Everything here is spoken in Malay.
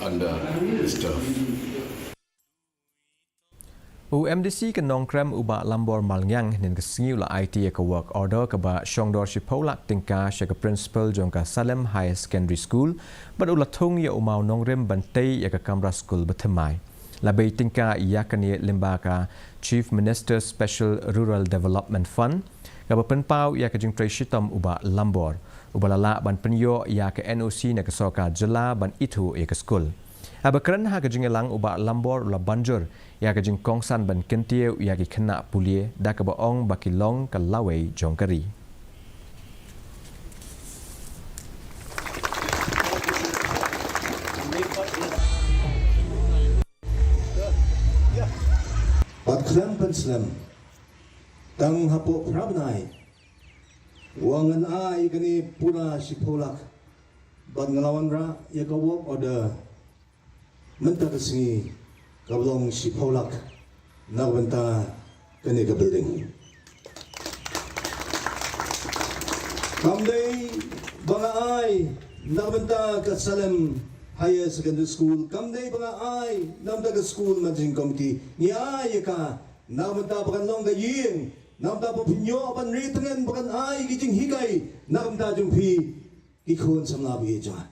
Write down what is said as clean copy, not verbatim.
under this turf. MDC ke Nongkrem ubah lambor malnyang nin ke sengiu la IT ke work order ke ba Shongdor Shipolak Tyngka ke principal jongka Salem High Secondary School bad ulah thung ya umau Nongkrem bantai ya ke Kamra School bertemai. Labai Tyngka Iaka ni lembaga Chief Minister Special Rural Development Fund ke penpau ya ke jingtrai shitam ubah lambor. Ubah lala ban Pynioh ya ke NOC na ke soka jela ban itu ya ke school. Abakran ha ke jingelang ubah lambor ulah banjur ya ke jing kongsan ban kentiu ya ke kena pulie da ke baong bakilong ke lawai jongkari. Bakran penslam tang hapo prabnai wangan ai kani pura sipolak ban ngelawan ra ya ka work order mentakasi kablong sipolak nagbenta kani ka building kamday banga ai nagbenta ka Salem Higher Secondary School kamday banga ai namta ka school managing committee ni Iaka nagbenta bakan long ka yin namta po Pynioh pan ritangan bakan ai kijing higay nagbenta jung pi ikon samlabi jangan